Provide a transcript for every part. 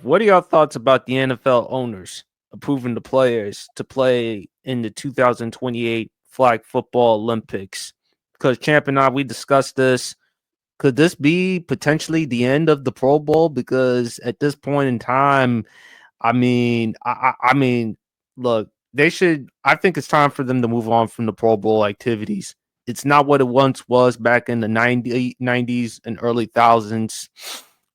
What are your thoughts about the NFL owners approving the players to play in the 2028 flag football Olympics? Because Champ and I, we discussed this. Could this be potentially the end of the Pro Bowl? Because at this point in time, I mean, look, they should. I think it's time for them to move on from the Pro Bowl activities. It's not what it once was back in the 90s and early thousands.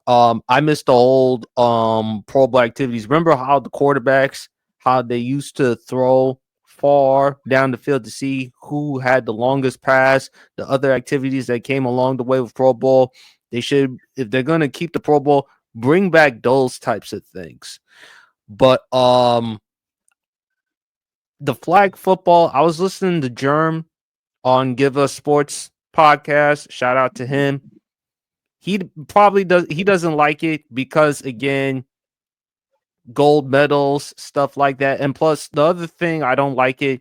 I miss the old Pro Bowl activities. Remember how the quarterbacks, how they used to throw far down the field to see who had the longest pass, the other activities that came along the way with Pro Bowl. They should, if they're gonna keep the Pro Bowl, bring back those types of things. But the flag football, I was listening to Germ on Give Us Sports podcast. Shout out to him. He doesn't like it because again, gold medals, stuff like that. And plus the other thing I don't like it,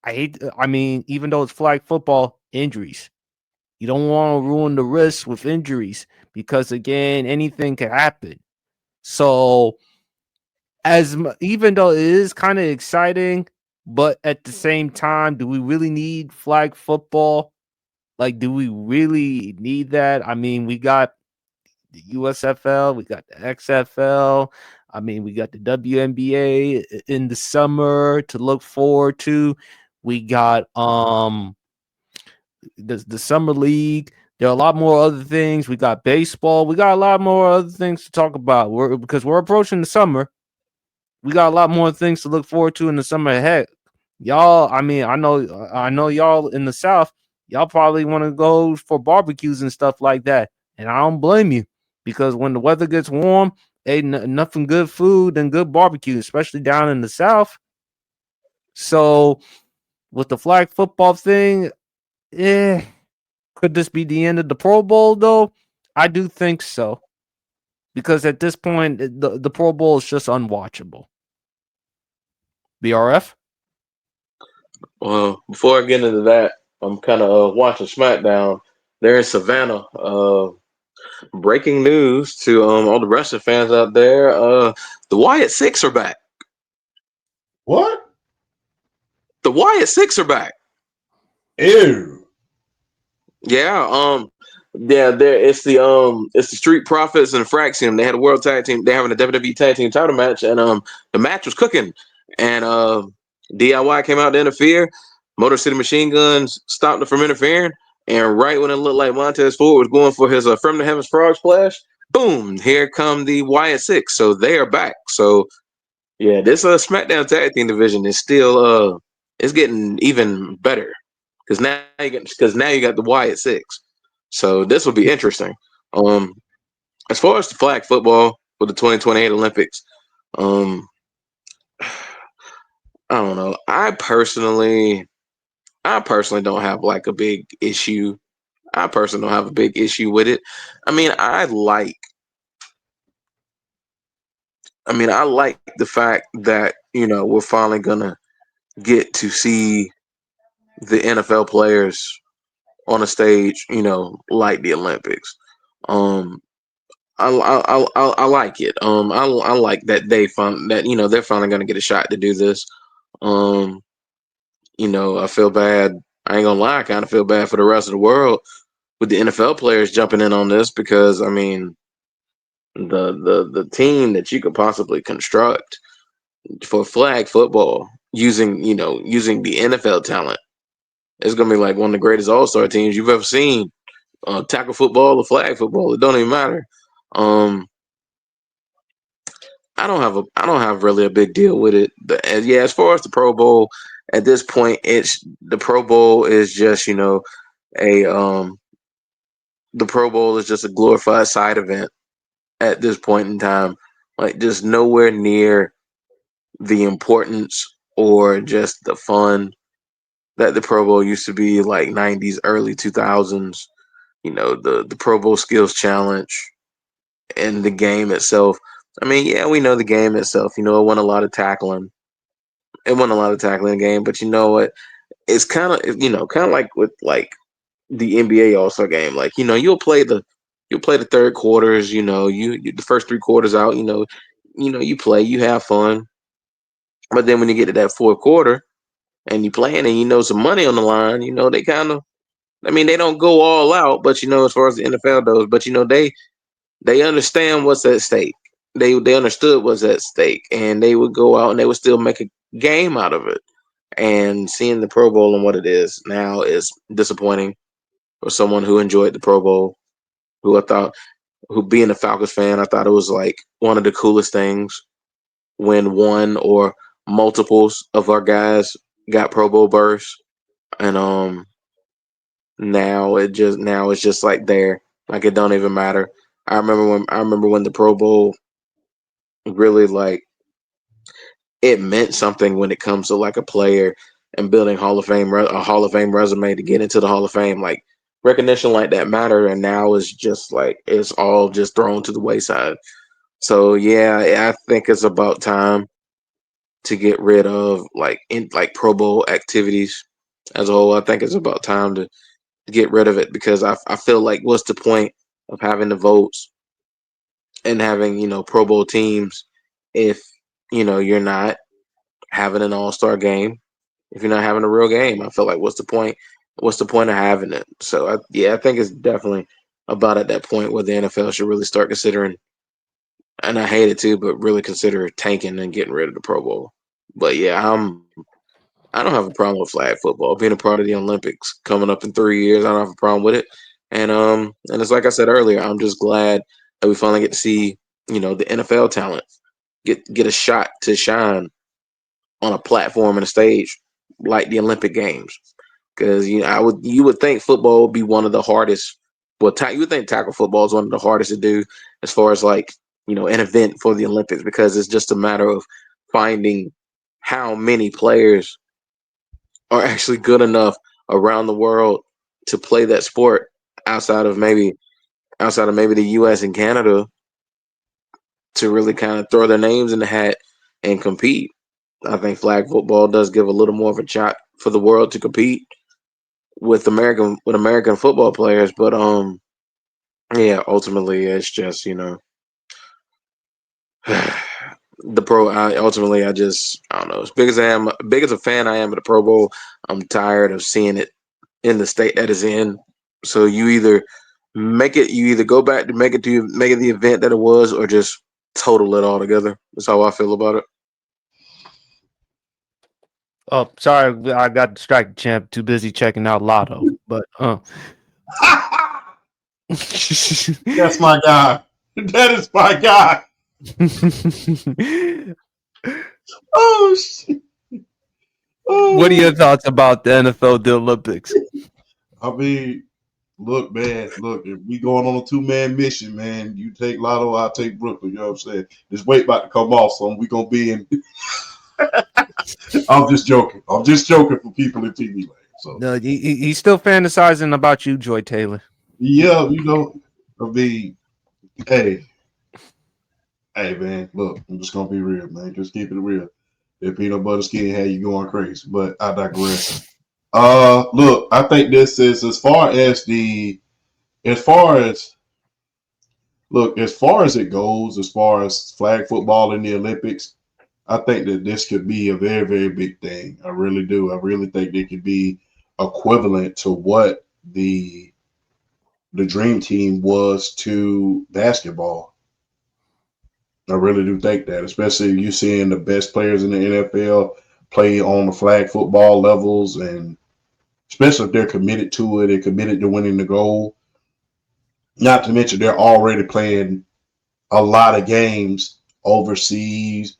I mean, even though it's flag football, injuries. You don't want to ruin the risk with injuries because again, anything can happen. So even though it is kind of exciting, but at the same time, do we really need flag football? Like, do we really need that? I mean, we got the USFL, we got the XFL. I mean, we got the WNBA in the summer to look forward to. We got the summer league. There are a lot more other things. We got baseball. We got a lot more other things to talk about. Because we're approaching the summer. We got a lot more things to look forward to in the summer ahead. Y'all, I mean, I know y'all in the South, y'all probably want to go for barbecues and stuff like that. And I don't blame you because when the weather gets warm, ain't nothing good food and good barbecue, especially down in the South. So with the flag football thing, eh, could this be the end of the Pro Bowl though? I do think so. Because at this point, the Pro Bowl is just unwatchable. BRF? Well, before I get into that, I'm kind of watching SmackDown. There in Savannah. Breaking news to all the wrestling fans out there. The Wyatt Six are back. What? The Wyatt Six are back. Ew. Yeah. Yeah. There. It's the Street Profits and Fraxium. They had a World Tag Team. They having a WWE Tag Team Title match, and the match was cooking, and DIY came out to interfere. Motor City Machine Guns stopped them from interfering, and right when it looked like Montez Ford was going for his From the Heavens Frog Splash, boom! Here come the Wyatt Six. So they are back. So yeah, this SmackDown Tag Team division is still it's getting even better because now you got the Wyatt Six. So this will be interesting. Um, as far as the flag football for the 2028 Olympics, um, I don't know. I personally don't have like a big issue. I personally don't have a big issue with it. I mean, I like the fact that we're finally gonna get to see the NFL players on a stage, like the Olympics. Um, I like it. I like that they're finally gonna get a shot to do this. Um, I feel bad. I ain't gonna lie, I kind of feel bad for the rest of the world with the NFL players jumping in on this because I mean the team that you could possibly construct for flag football using the NFL talent is gonna be like one of the greatest All Star teams you've ever seen. Tackle football or flag football, it don't even matter. Um, I don't have really a big deal with it. Yeah, as far as the Pro Bowl, at this point, it's the Pro Bowl is just a the Pro Bowl is just a glorified side event at this point in time. Like just nowhere near the importance or just the fun that the Pro Bowl used to be, like '90s, early 2000s. The Pro Bowl Skills Challenge and the game itself. I mean, yeah, we know the game itself. It won a lot of tackling. It won a lot of tackling in the game, but you know what? It's kind of like with like the NBA All Star game. Like you'll play you play the third quarters. You the first 3 quarters out. You play, you have fun. But then when you get to that fourth quarter and you playing and some money on the line, they kind of. I mean, they don't go all out, but as far as the NFL goes, but they understand what's at stake. They understood what's at stake, and they would go out and they would still make a game out of it. And seeing the Pro Bowl and what it is now is disappointing for someone who enjoyed the Pro Bowl, who I thought, who being a Falcons fan, I thought it was like one of the coolest things when one or multiples of our guys got Pro Bowl berths, and now it's just like there, like it don't even matter. I remember when the Pro Bowl really like it meant something when it comes to like a player and building a Hall of Fame resume to get into the Hall of Fame. Like recognition like that mattered, and now it's just like it's all just thrown to the wayside. So yeah, I think it's about time to get rid of like Pro Bowl activities as a whole. I think it's about time to get rid of it because I feel like what's the point of having the votes and having Pro Bowl teams if you're not having an All Star game, if you're not having a real game. I feel like what's the point? What's the point of having it? So I think it's definitely about at that point where the NFL should really start considering, and I hate it too, but really consider tanking and getting rid of the Pro Bowl. But yeah, I don't have a problem with flag football being a part of the Olympics coming up in 3 years. I don't have a problem with it, and it's like I said earlier, I'm just glad that we finally get to see the NFL talent get a shot to shine on a platform and a stage like the Olympic Games. Because you would think football would be one of the hardest. Well, you would think tackle football is one of the hardest to do as far as like an event for the Olympics because it's just a matter of finding how many players are actually good enough around the world to play that sport outside of maybe the U.S. and Canada to really kind of throw their names in the hat and compete. I think flag football does give a little more of a shot for the world to compete with American football players, but yeah, ultimately it's just the pro. Ultimately, I don't know. As big as a fan I am of the Pro Bowl, I'm tired of seeing it in the state that is in. So you either go back to make it the event that it was, or just total it all together. That's how I feel about it. Oh, sorry, I got distracted, champ. Too busy checking out Lotto. But That's my guy. That is my guy. Oh shit. Oh, what are your thoughts about the NFL, the Olympics? I mean, look, man, if we going on a 2-man mission, man, you take Lotto, I'll take Brooklyn. You know what I'm saying? This weight about to come off, so we gonna be in. I'm just joking. I'm just joking for people in TV land. So No, he's still fantasizing about you, Joy Taylor. yeah, I mean, hey, man, look, I'm just gonna be real, man. Just keep it real. That peanut butter skin had you going crazy, but I digress. Look, I think this is as far as as far as it goes, as far as flag football in the Olympics, I think that this could be a very, very big thing. I really do. I really think it could be equivalent to what the dream team was to basketball. I really do think that, especially if you're seeing the best players in the NFL play on the flag football levels, and especially if they're committed to it and committed to winning the goal. Not to mention they're already playing a lot of games overseas,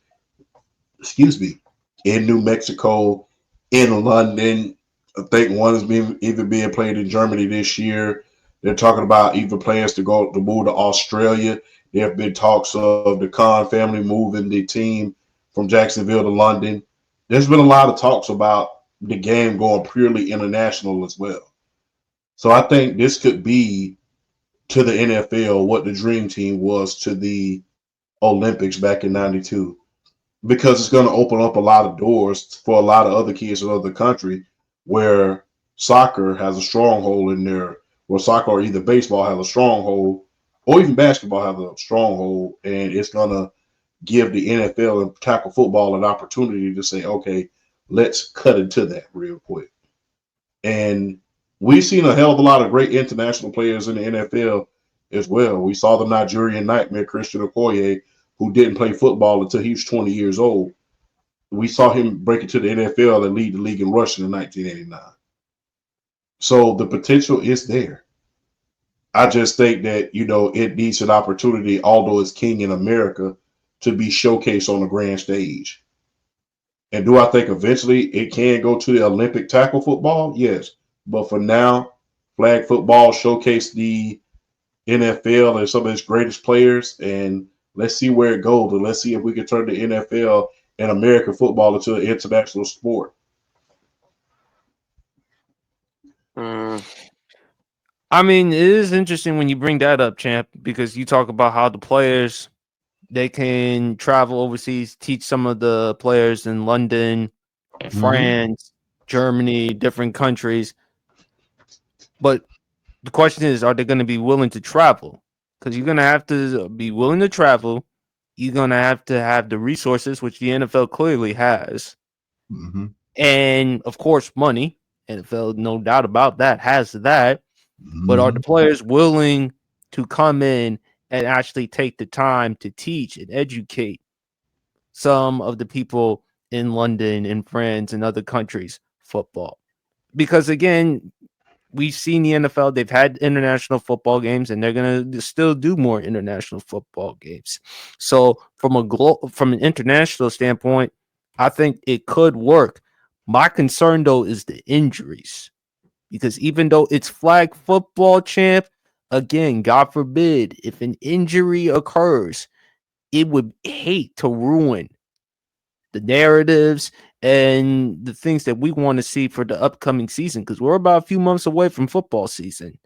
excuse me, in New Mexico, in London. I think one is being played in Germany this year. They're talking about even players to move to Australia. There have been talks of the Khan family moving the team from Jacksonville to London. There's been a lot of talks about the game going purely international as well. So I think this could be to the NFL what the dream team was to the Olympics back in '92, because it's going to open up a lot of doors for a lot of other kids in other country where soccer has a stronghold in there, where soccer or either baseball has a stronghold or even basketball has a stronghold, and it's gonna give the NFL and tackle football an opportunity to say, okay, let's cut into that real quick. And we've seen a hell of a lot of great international players in the NFL as well. We saw the Nigerian nightmare, Christian Okoye, who didn't play football until he was 20 years old. We saw him break into the NFL and lead the league in rushing in 1989. So the potential is there. I just think that, it needs an opportunity, although it's king in America, to be showcased on the grand stage. And do I think eventually it can go to the Olympic tackle football? Yes. But for now, flag football showcase the NFL and some of its greatest players, and let's see where it goes. And let's see if we can turn the NFL and American football into an international sport. I mean, it is interesting when you bring that up, champ, because you talk about how the players, they can travel overseas, teach some of the players in London, France, Germany, different countries. But the question is, are they going to be willing to travel? Because you're going to have to be willing to travel. You're going to have the resources, which the NFL clearly has. Mm-hmm. And, of course, money. NFL, no doubt about that, has that. But are the players willing to come in and actually take the time to teach and educate some of the people in London and France and other countries football? Because again, we've seen the NFL, they've had international football games, and they're going to still do more international football games. So from an international standpoint, I think it could work. My concern, though, is the injuries. Because even though it's flag football, champ, again, God forbid, if an injury occurs, it would hate to ruin the narratives and the things that we want to see for the upcoming season, because we're about a few months away from football season.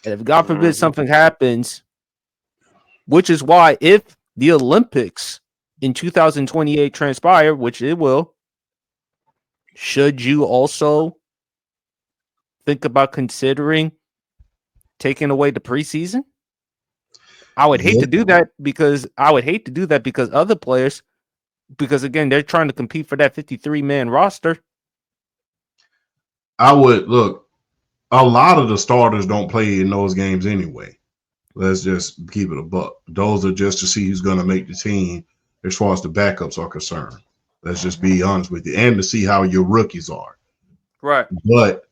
And if God forbid something happens, which is why if the Olympics in 2028 transpire, which it will, should you also think about considering taking away the preseason? I would hate to do that because other players, because again, they're trying to compete for that 53-man roster. I would look, a lot of the starters don't play in those games anyway. Let's just keep it a buck. Those are just to see who's going to make the team as far as the backups are concerned. Let's just be honest with you, and to see how your rookies are. Right. But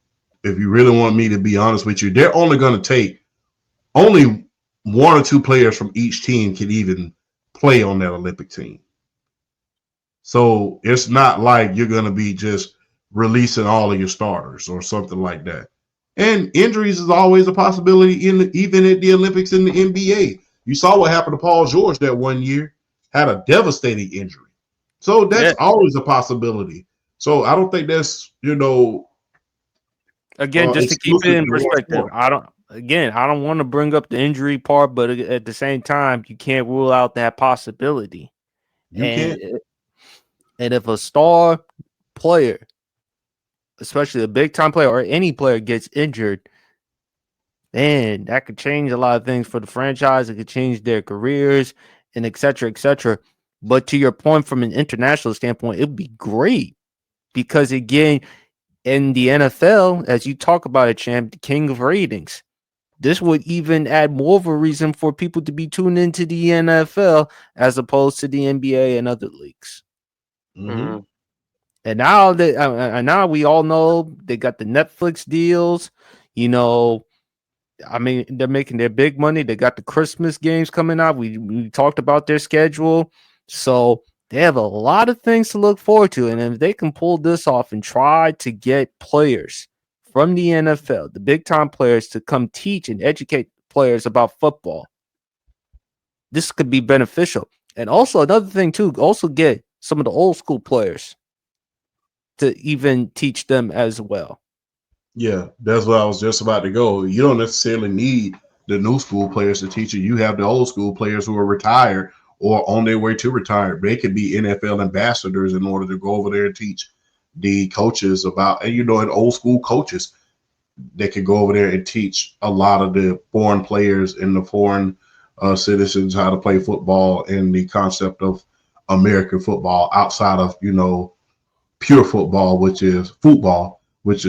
if you really want me to be honest with you, they're only going to take only one or two players from each team can even play on that Olympic team. So it's not like you're going to be just releasing all of your starters or something like that. And injuries is always a possibility even at the Olympics in the NBA. You saw what happened to Paul George that one year, had a devastating injury. So that's always a possibility. So I don't think that's, again, just to keep it in perspective, I don't want to bring up the injury part, but at the same time, you can't rule out that possibility. You can't. And if a star player, especially a big time player or any player, gets injured, man, that could change a lot of things for the franchise. It could change their careers and et cetera, et cetera. But to your point, from an international standpoint, it would be great because, again, in the NFL, as you talk about it, champ, the king of ratings, this would even add more of a reason for people to be tuned into the NFL as opposed to the NBA and other leagues. Mm-hmm. And now we all know they got the Netflix deals. I mean, they're making their big money. They got the Christmas games coming out. We talked about their schedule. So they have a lot of things to look forward to. And if they can pull this off and try to get players from the NFL, the big time players, to come teach and educate players about football, this could be beneficial. And also another thing too, also get some of the old school players to even teach them as well. Yeah, that's what I was just about to go. You don't necessarily need the new school players to teach you. You have the old school players who are retired or on their way to retire. They could be NFL ambassadors in order to go over there and teach the coaches about, and old school coaches that could go over there and teach a lot of the foreign players and the foreign citizens how to play football and the concept of American football outside of, pure football, which is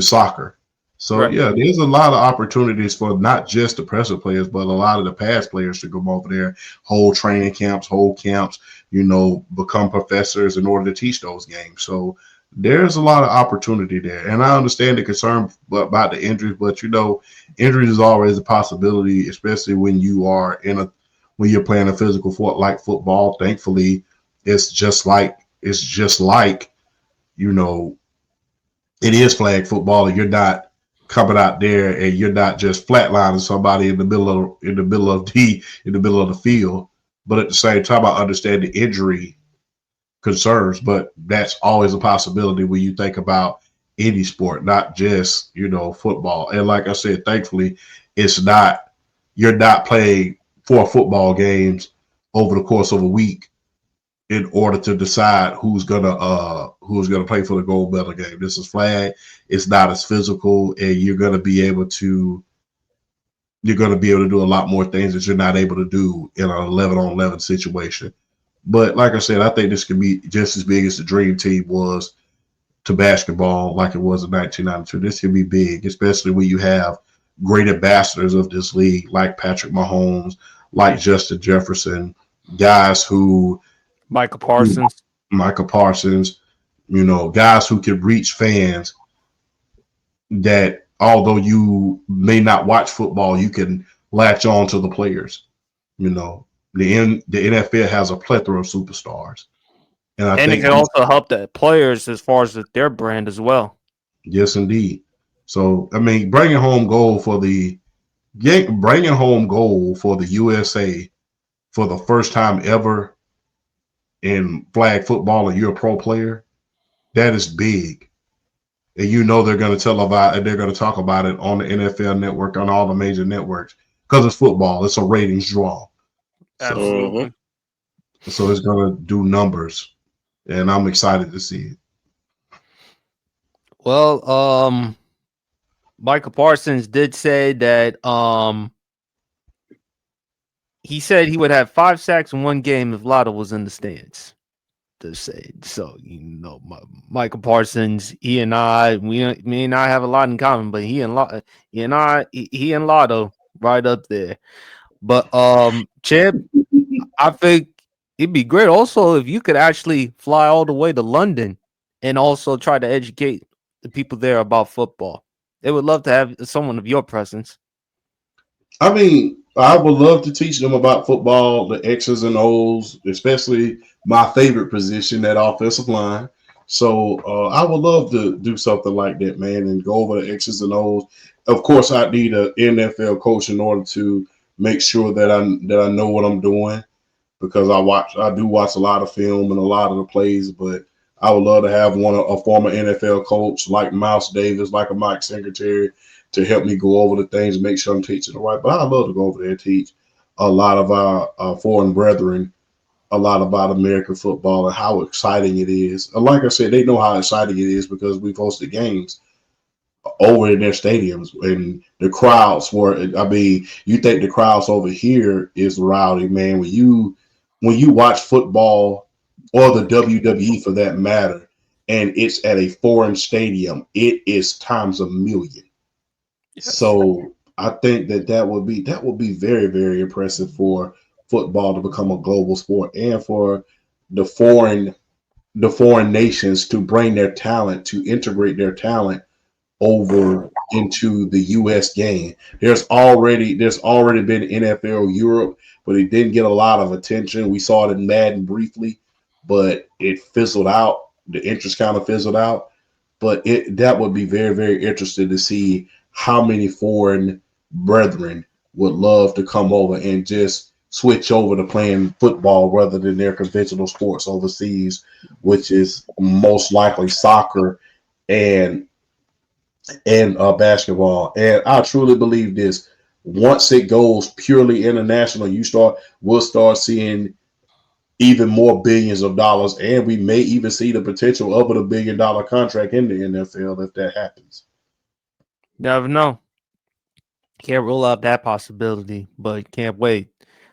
soccer. So Right. yeah, there's a lot of opportunities for not just the present players, but a lot of the past players to come over there, hold training camps, hold camps, become professors in order to teach those games. So there's a lot of opportunity there. And I understand the concern about the injuries, but injuries is always a possibility, especially when when you're playing a physical sport like football. Thankfully, it's just like you know, it is flag football, and you're not coming out there and you're not just flatlining somebody in the middle of the field. But at the same time, I understand the injury concerns, but that's always a possibility when you think about any sport, not just football. And like I said, thankfully, you're not playing 4 football games over the course of a week in order to decide who's gonna play for the gold medal game. This is flag. It's not as physical, and you're gonna be able to do a lot more things that you're not able to do in an 11-on-11 situation. But like I said, I think this could be just as big as the Dream Team was to basketball, like it was in 1992. This could be big, especially when you have great ambassadors of this league, like Patrick Mahomes, like Justin Jefferson, guys who Michael Parsons. Guys who can reach fans that, although you may not watch football, you can latch on to the players. The NFL has a plethora of superstars. And I think it can also help the players as far as their brand as well. Yes, indeed. So, I mean, bringing home gold for the USA for the first time ever in flag football, and you're a pro player, that is big. And they're going to televise and they're going to talk about it on the NFL network, on all the major networks, because it's football. It's a ratings draw. Absolutely. So it's going to do numbers, and I'm excited to see it. Well, Michael Parsons did say that he said he would have 5 sacks in one game if Lotto was in the stands. To say so, Michael Parsons, he and I have a lot in common, but he and Lotto right up there. But Champ, I think it'd be great also if you could actually fly all the way to London and also try to educate the people there about football. They would love to have someone of your presence. I mean, I would love to teach them about football, the X's and O's, especially my favorite position, that offensive line. So I would love to do something like that, man, and go over the X's and O's. Of course, I need an NFL coach in order to make sure that I know what I'm doing, because I do watch a lot of film and a lot of the plays. But I would love to have a former NFL coach like Mouse Davis, like a Mike Singletary, to help me go over the things and make sure I'm teaching it right. But I'd love to go over there and teach a lot of our foreign brethren a lot about American football and how exciting it is. And like I said, they know how exciting it is because we've hosted games over in their stadiums, and the crowds you think the crowds over here is rowdy, man. When you watch football, or the WWE for that matter, and it's at a foreign stadium, it is times a million. Yes. So I think that would be very, very impressive for football to become a global sport, and for the foreign nations to bring their talent, to integrate their talent over into the U.S. game. There's already been NFL Europe, but it didn't get a lot of attention. We saw it in Madden briefly, but it fizzled out. The interest kind of fizzled out. But that would be very, very interesting to see how many foreign brethren would love to come over and just switch over to playing football rather than their conventional sports overseas, which is most likely soccer and basketball. And I truly believe this: once it goes purely international, we'll start seeing even more billions of dollars, and we may even see the potential of a $1 billion contract in the NFL if that happens. Never know. Can't rule out that possibility, but can't wait